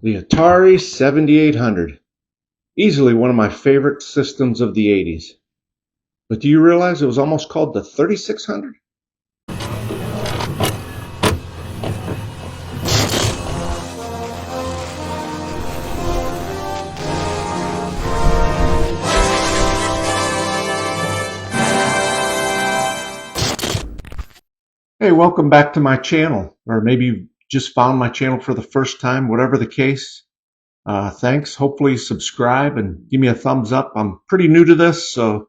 The Atari 7800. Easily one of my favorite systems of the 80s. But do you realize it was almost called the 3600? Hey, welcome back to my channel. Or maybe you just found my channel for the first time, whatever the case. Thanks. Hopefully subscribe and give me a thumbs up. I'm pretty new to this, so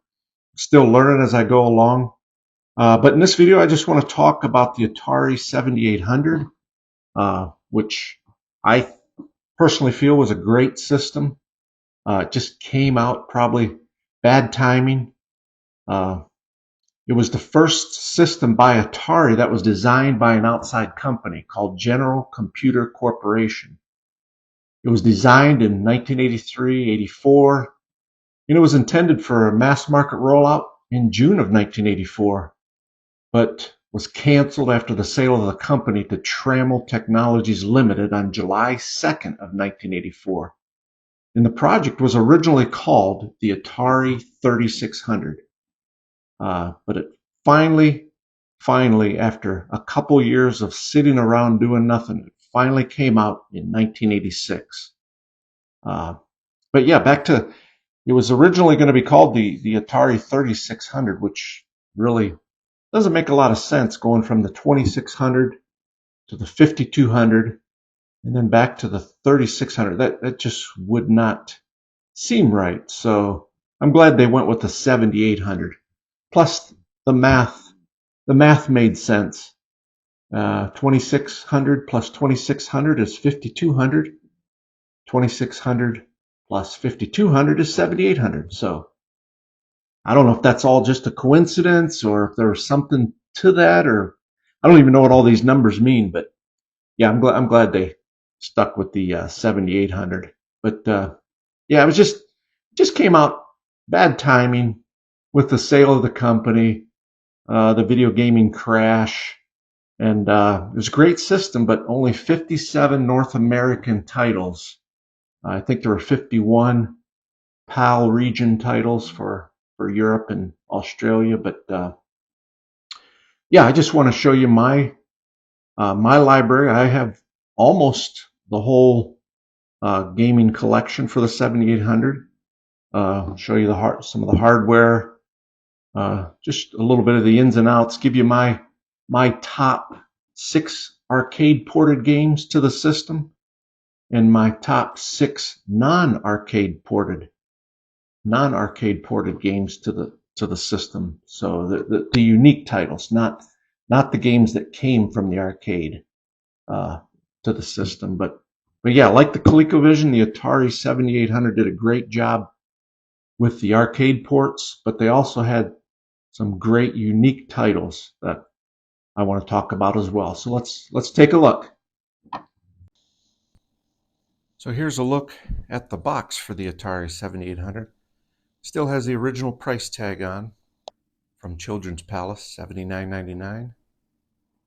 still learning as I go along. But in this video, I just want to talk about the Atari 7800, which I personally feel was a great system. It just came out probably bad timing. Uh, it was the first system by Atari that was designed by an outside company called General Computer Corporation. It was designed in 1983, 84, and it was intended for a mass market rollout in June of 1984, but was canceled after the sale of the company to Trammell Technologies Limited on July 2nd of 1984. And the project was originally called the Atari 3600. But it finally, after a couple years of sitting around doing nothing, it finally came out in 1986. But yeah, it was originally going to be called the Atari 3600, which really doesn't make a lot of sense going from the 2600 to the 5200 and then back to the 3600. That just would not seem right. So I'm glad they went with the 7800. Plus the math made sense. 2600 plus 2600 is 5200. 2600 plus 5200 is 7800. So I don't know if that's all just a coincidence or if there was something to that, or I don't even know what all these numbers mean. But yeah, I'm glad they stuck with the 7800. But yeah, it was just came out bad timing with the sale of the company, the video gaming crash, and it was a great system, but only 57 North American titles. I think there were 51 PAL region titles for Europe and Australia. But yeah, I just want to show you my library. I have almost the whole gaming collection for the 7800. Show you some of the hardware, just a little bit of the ins and outs. Give you my top 6 arcade ported games to the system, and my top 6 non-arcade ported games to the system. So the unique titles, not the games that came from the arcade to the system. But yeah, like the ColecoVision, the Atari 7800 did a great job with the arcade ports, but they also had some great unique titles that I want to talk about as well. So let's take a look. So here's a look at the box for the Atari 7800. Still has the original price tag on from Children's Palace, $79.99.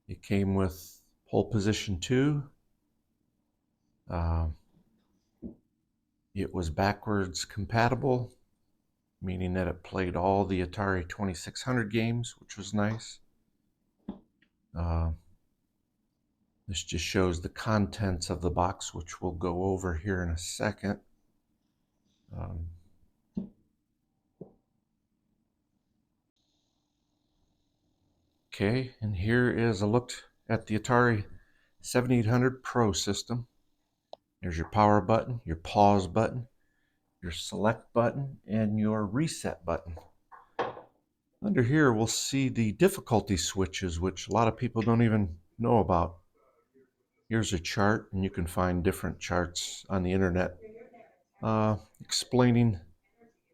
It came with pole position 2. It was backwards compatible, meaning that it played all the Atari 2600 games, which was nice. This just shows the contents of the box, which we'll go over here in a second. Okay, and here is a look at the Atari 7800 Pro system. There's your power button, your pause button, your select button, and your reset button. Under here, we'll see the difficulty switches, which a lot of people don't even know about. Here's a chart, and you can find different charts on the internet explaining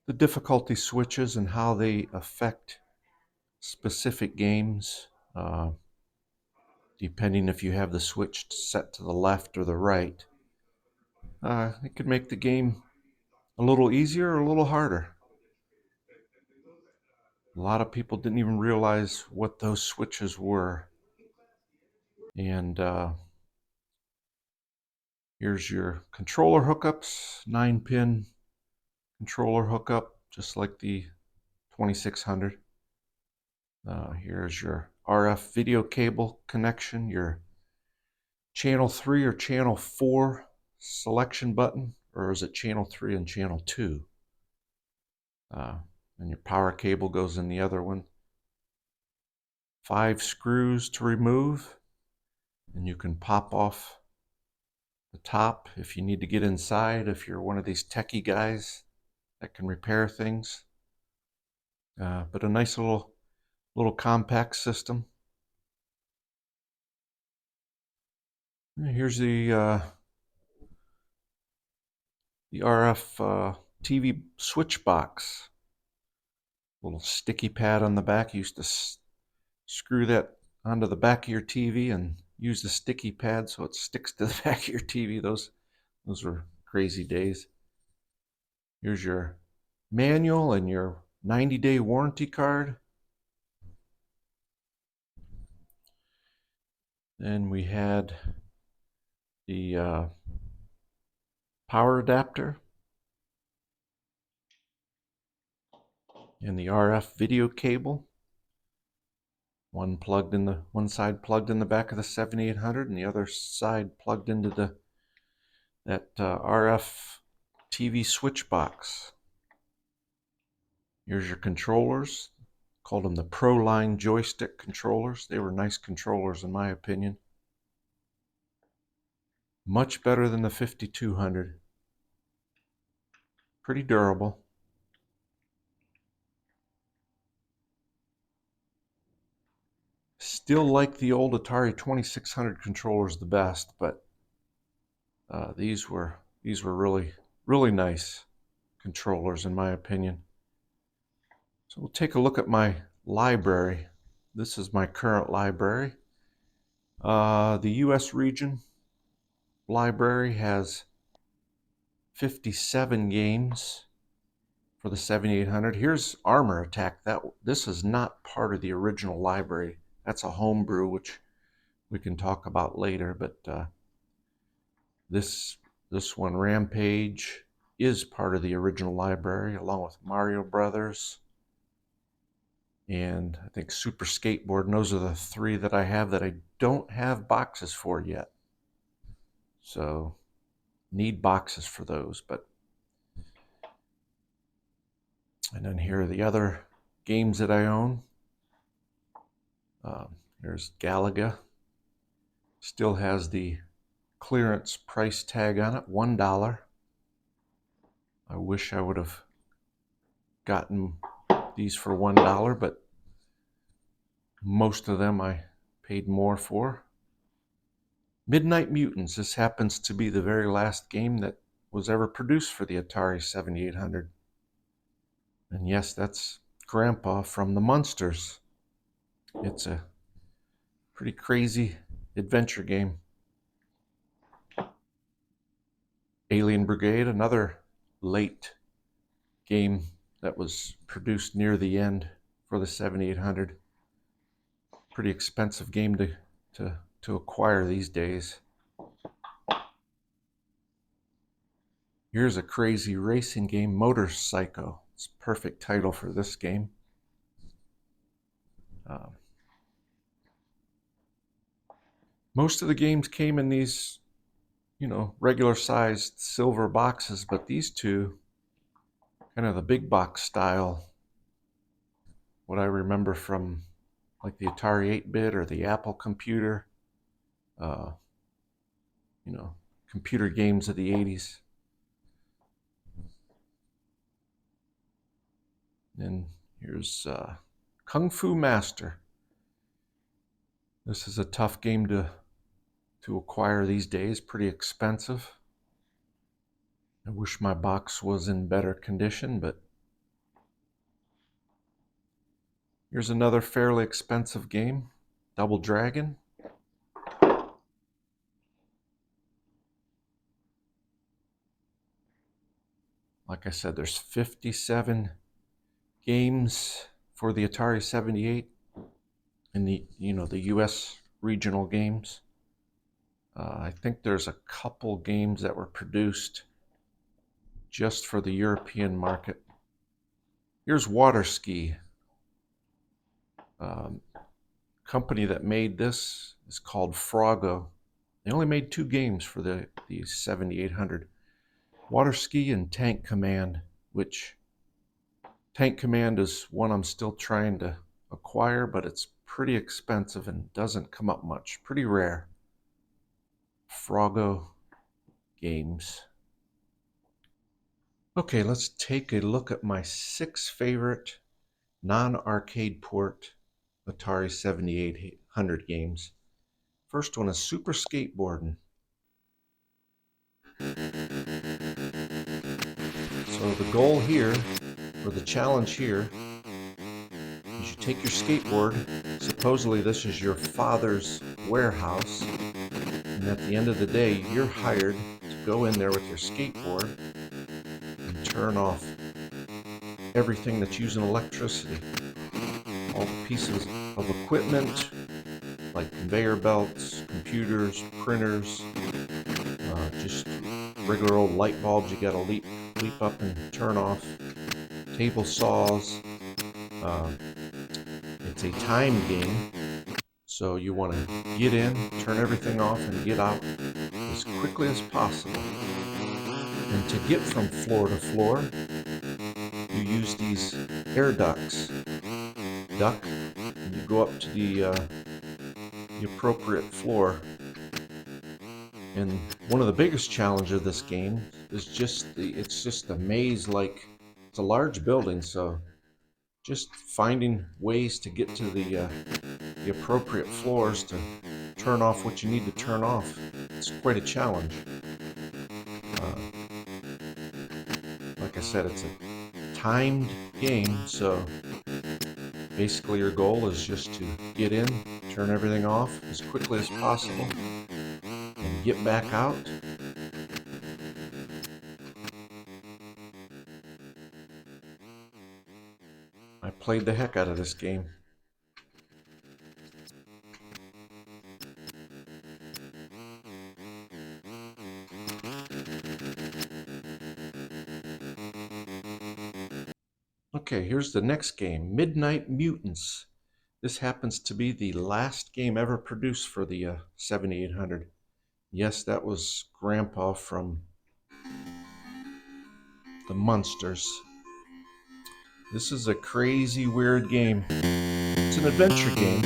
the difficulty switches and how they affect specific games, depending if you have the switch set to the left or the right. It could make the game a little easier or a little harder. A lot of people didn't even realize what those switches were. And Here's your controller hookups, 9-pin controller hookup, just like the 2600. Here's your RF video cable connection, your channel 3 or channel 4 selection button, or is it channel 3 and channel 2? And your power cable goes in the other one. 5 screws to remove, and you can pop off the top if you need to get inside, if you're one of these techie guys that can repair things. But a nice little compact system. And here's the RF TV switch box. Little sticky pad on the back. You used to screw that onto the back of your TV and use the sticky pad so it sticks to the back of your TV. Those were crazy days. Here's your manual and your 90-day warranty card. Then we had the power adapter and the RF video cable. One side plugged in the back of the 7800, and the other side plugged into that RF TV switch box. Here's your controllers. Called them the Pro Line joystick controllers. They were nice controllers in my opinion. Much better than the 5200. Pretty durable. Still like the old Atari 2600 controllers the best, but these were really nice controllers in my opinion. So we'll take a look at my library. This is my current library. The US region library has 57 games for the 7800. Here's Armor Attack. This is not part of the original library. That's a homebrew, which we can talk about later. But this one, Rampage, is part of the original library, along with Mario Brothers and I think Super Skateboard. And those are the 3 that I have that I don't have boxes for yet. So need boxes for those. And then here are the other games that I own. Here's Galaga. Still has the clearance price tag on it, $1. I wish I would have gotten these for $1, but most of them I paid more for. Midnight Mutants. This happens to be the very last game that was ever produced for the Atari 7800. And yes, that's Grandpa from the Munsters. It's a pretty crazy adventure game. Alien Brigade, another late game that was produced near the end for the 7800. Pretty expensive game to acquire these days. Here's a crazy racing game, Motor Psycho. It's a perfect title for this game. Most of the games came in these, regular sized silver boxes, but these two, kind of the big box style, what I remember from like the Atari 8-bit or the Apple computer, computer games of the 80s. And here's Kung Fu Master. This is a tough game to acquire these days, pretty expensive. I wish my box was in better condition, but here's another fairly expensive game, Double Dragon. Like I said, there's 57 games for the Atari 78 in the US regional games. I think there's a couple games that were produced just for the European market. Here's Water Ski. Company that made this is called Froggo. They only made 2 games for the 7800. Water Ski and Tank Command, which Tank Command is one I'm still trying to acquire, but it's pretty expensive and doesn't come up much. Pretty rare. Froggo games. Okay, let's take a look at my 6 favorite non-arcade port Atari 7800 games. First one is Super Skateboarding. So the goal here, or the challenge here, is you take your skateboard. Supposedly this is your father's warehouse, and at the end of the day, you're hired to go in there with your skateboard and turn off everything that's using electricity. All the pieces of equipment, like conveyor belts, computers, printers, just regular old light bulbs you gotta leap up and turn off, table saws. It's a time game, so you want to get in, turn everything off, and get out as quickly as possible. And to get from floor to floor, you use these air ducts. Duck, and you go up to the appropriate floor. And one of the biggest challenges of this game is it's just a maze. Like, it's a large building, so just finding ways to get to the appropriate floors to turn off what you need to turn off. It's quite a challenge. Like I said, it's a timed game, so basically your goal is just to get in, turn everything off as quickly as possible, and get back out. I played the heck out of this game. Okay, here's the next game, Midnight Mutants. This happens to be the last game ever produced for the 7800. Yes, that was Grandpa from the Munsters. This is a crazy, weird game. It's an adventure game.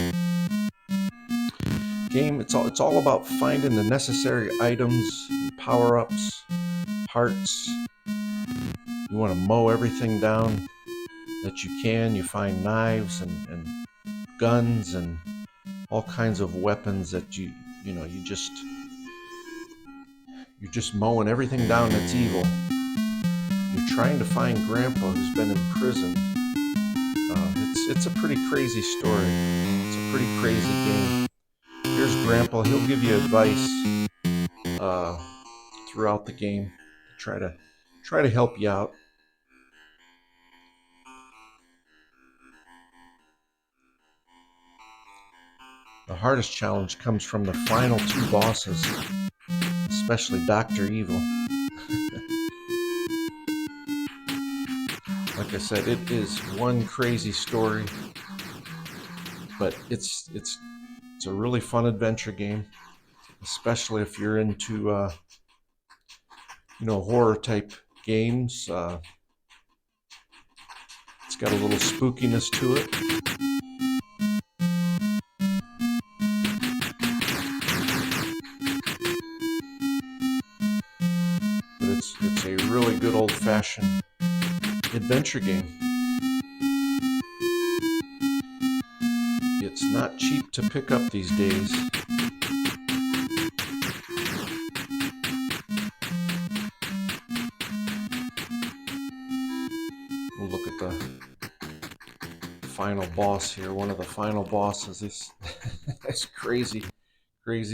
It's all about finding the necessary items, power-ups, parts. You want to mow everything down that you can. You find knives and guns and all kinds of weapons that you're just mowing everything down that's evil. You're trying to find Grandpa who's been imprisoned. It's a pretty crazy story. It's a pretty crazy game. Here's Grandpa. He'll give you advice throughout the game to try to help you out. The hardest challenge comes from the final 2 bosses, especially Dr. Evil. Like I said, it is one crazy story, but it's a really fun adventure game, especially if you're into horror type games. It's got a little spookiness to it. But it's a really good old-fashioned adventure game. It's not cheap to pick up these days. We'll look at the final boss here. One of the final bosses is it's crazy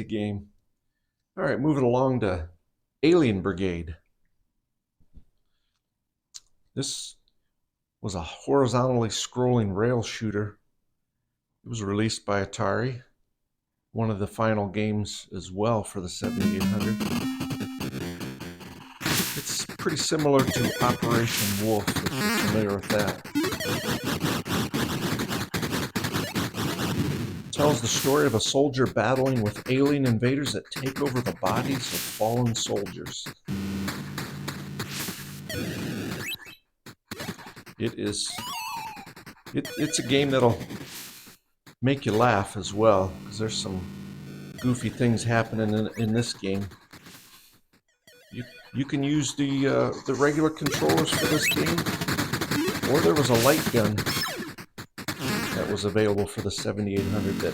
game. All right, moving along to Alien Brigade. This was a horizontally scrolling rail shooter. It was released by Atari one of the final games as well for the 7800. It's pretty similar to Operation Wolf, if you're familiar with that. It tells the story of a soldier battling with alien invaders that take over the bodies of fallen soldiers. It's a game that'll make you laugh as well, because there's some goofy things happening in this game. You can use the regular controllers for this game, or there was a light gun that was available for the 7800 that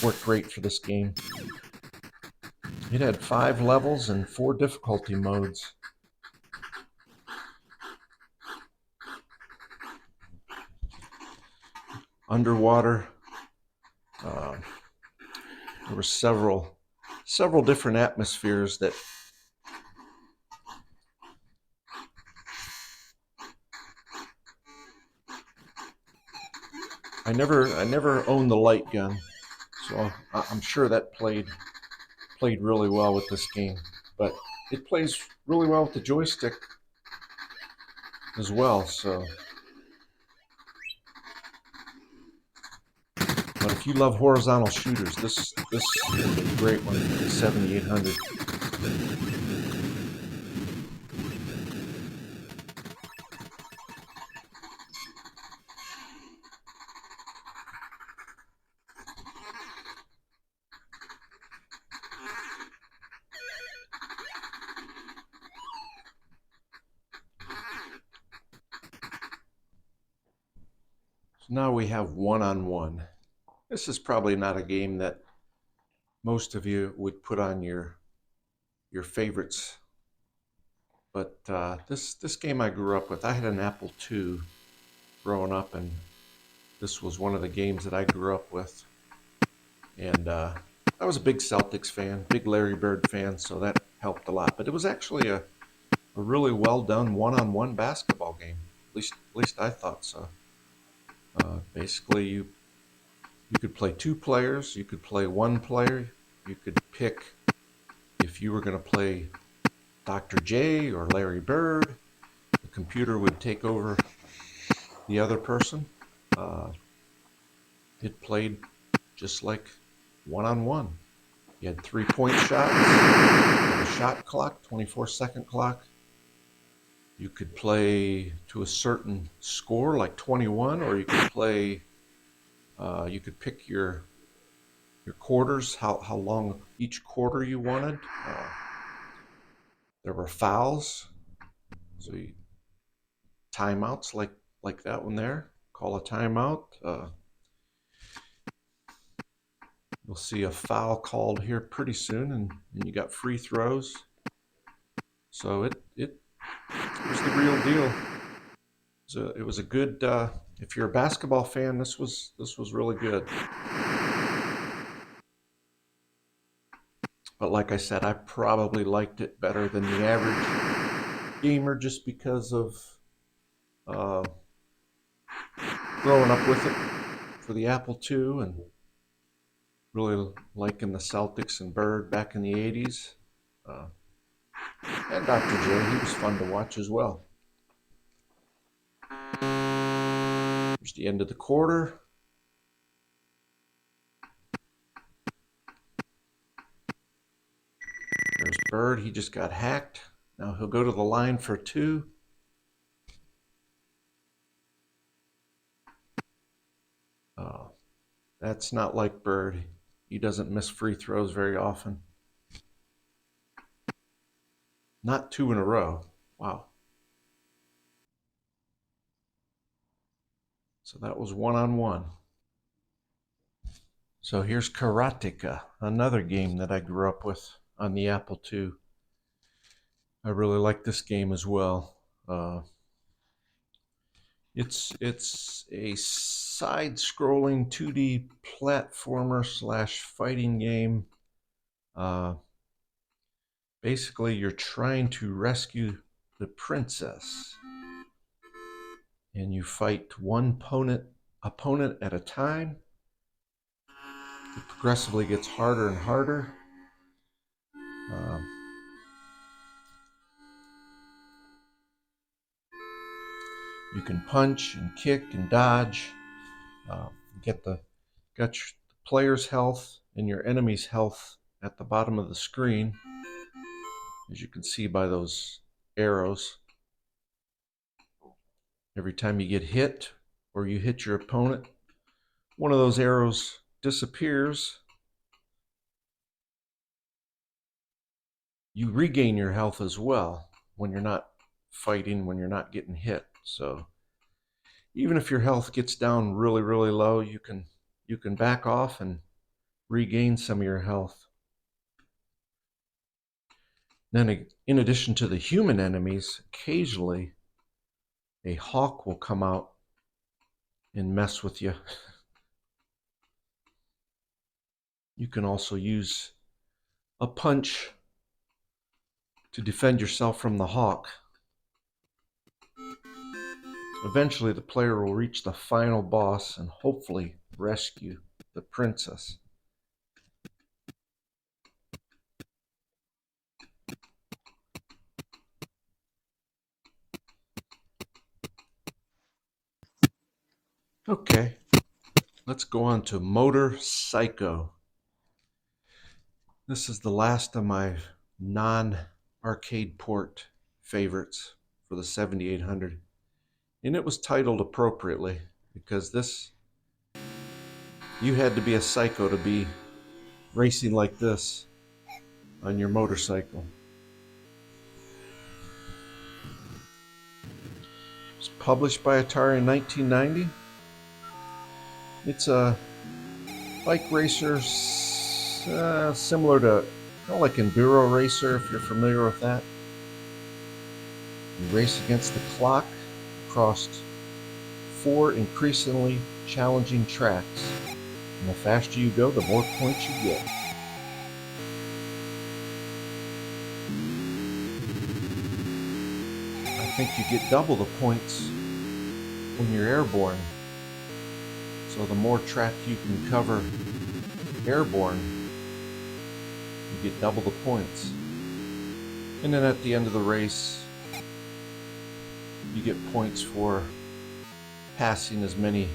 worked great for this game. It had 5 levels and 4 difficulty modes. Underwater, there were several different atmospheres that I never owned the light gun, so I'm sure that played really well with this game. But it plays really well with the joystick as well. So, but if you love horizontal shooters, this is a great one for the 7800. So now we have one-on-one. This is probably not a game that most of you would put on your favorites, but this game I grew up with. I had an Apple II growing up, and this was one of the games that I grew up with. And I was a big Celtics fan, big Larry Bird fan, so that helped a lot. But it was actually a really well done one-on-one basketball game. At least I thought so. Basically, you could play 2 players, you could play 1 player, you could pick if you were going to play Dr. J or Larry Bird. The computer would take over the other person. It played just like one-on-one. You had 3-point shots, you had a shot clock, 24-second clock. You could play to a certain score, like 21, or you could play. You could pick your quarters, how long each quarter you wanted. There were fouls, so timeouts like that one there. Call a timeout. You'll see a foul called here pretty soon, and you got free throws. So it was the real deal. So it was a good. If you're a basketball fan, this was really good. But like I said, I probably liked it better than the average gamer, just because of growing up with it for the Apple II and really liking the Celtics and Bird back in the 80s. And Dr. J, he was fun to watch as well. Here's the end of the quarter. There's Bird, he just got hacked. Now he'll go to the line for 2. That's not like Bird. He doesn't miss free throws very often. Not 2 in a row. Wow. So that was one-on-one. So here's Karateka, another game that I grew up with on the Apple II. I really like this game as well. It's a side-scrolling 2D platformer / fighting game. Basically, you're trying to rescue the princess, and you fight one opponent at a time. It progressively gets harder and harder. Um, you can punch and kick and dodge. Get the player's health and your enemy's health at the bottom of the screen, as you can see by those arrows. Every time you get hit or you hit your opponent, one of those arrows disappears. You regain your health as well when you're not fighting, when you're not getting hit. So even if your health gets down really, really low, you can back off and regain some of your health. Then, in addition to the human enemies, occasionally a hawk will come out and mess with you. You can also use a punch to defend yourself from the hawk. Eventually, the player will reach the final boss and hopefully rescue the princess. Okay, let's go on to Motor Psycho. This is the last of my non-arcade port favorites for the 7800. And it was titled appropriately because you had to be a psycho to be racing like this on your motorcycle. It was published by Atari in 1990. It's a bike racer similar to kind of like Enduro Racer, if you're familiar with that. You race against the clock across 4 increasingly challenging tracks. And the faster you go, the more points you get. I think you get double the points when you're airborne. So the more track you can cover airborne, you get double the points. And then at the end of the race, you get points for passing as many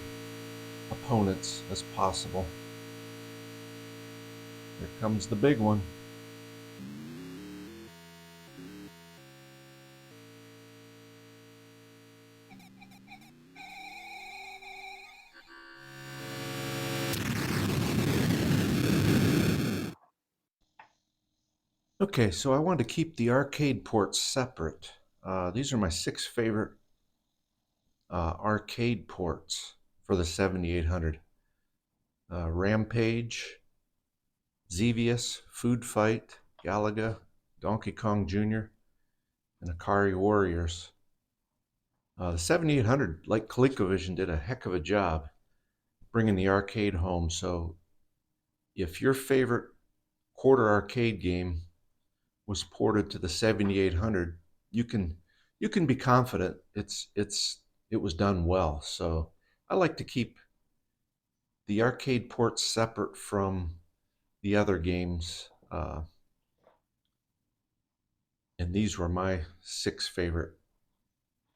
opponents as possible. Here comes the big one. Okay, so I wanted to keep the arcade ports separate. These are my 6 favorite arcade ports for the 7800. Rampage, Xevious, Food Fight, Galaga, Donkey Kong Jr., and Atari Warriors. The 7800, like ColecoVision, did a heck of a job bringing the arcade home. So if your favorite quarter arcade game was ported to the 7800, you can be confident it was done well. So I like to keep the arcade ports separate from the other games, and these were my 6 favorite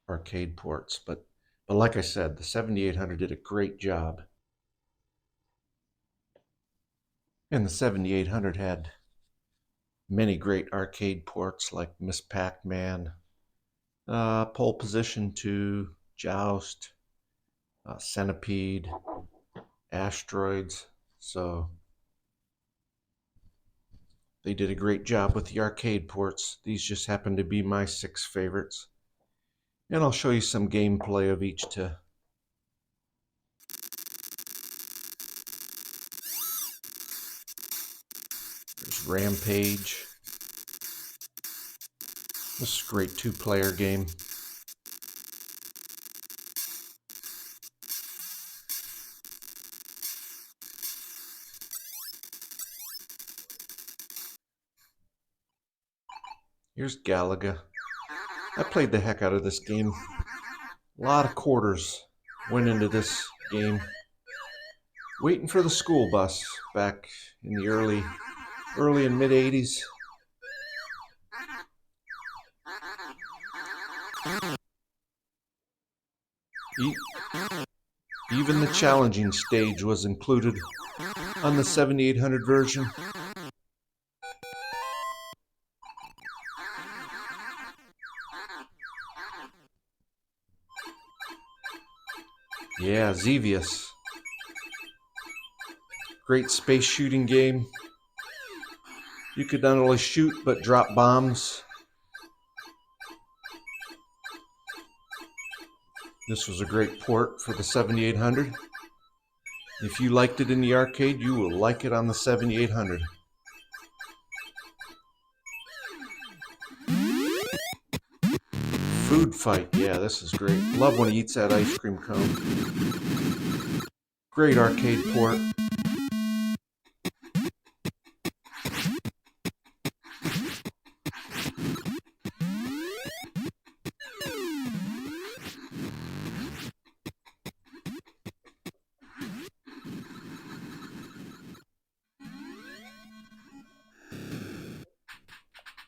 arcade ports. But like I said, the 7800 did a great job, and the 7800 had many great arcade ports like Miss Pac-Man, Pole Position 2, Joust, Centipede, Asteroids. So they did a great job with the arcade ports. These just happen to be my 6 favorites. And I'll show you some gameplay of each too. There's Rampage. This is a great 2-player game. Here's Galaga. I played the heck out of this game. A lot of quarters went into this game. waiting for the school bus back in the early and mid 80s. Even the challenging stage was included on the 7800 version. Yeah, Xevious. Great space shooting game. You could not only shoot but drop bombs. This was a great port for the 7800. If you liked it in the arcade, you will like it on the 7800. Food fight, yeah, this is great. Love when he eats that ice cream cone. Great arcade port.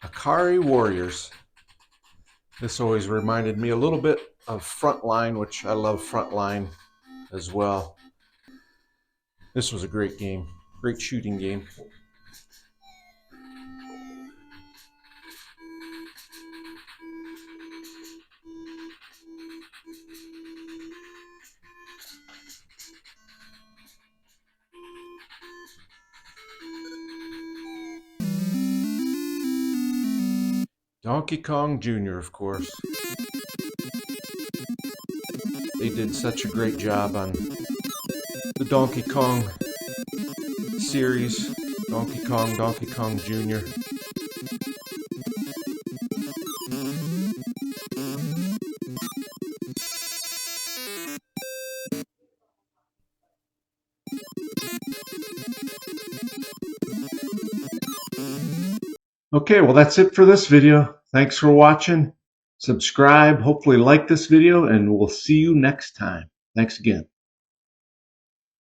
Atari Warriors. This always reminded me a little bit of Frontline, which I love Frontline as well. This was a great game, great shooting game. Donkey Kong Jr., of course. They did such a great job on the Donkey Kong series. Donkey Kong Jr. Okay, well that's it for this video. Thanks for watching. Subscribe, hopefully like this video, and we'll see you next time. Thanks again.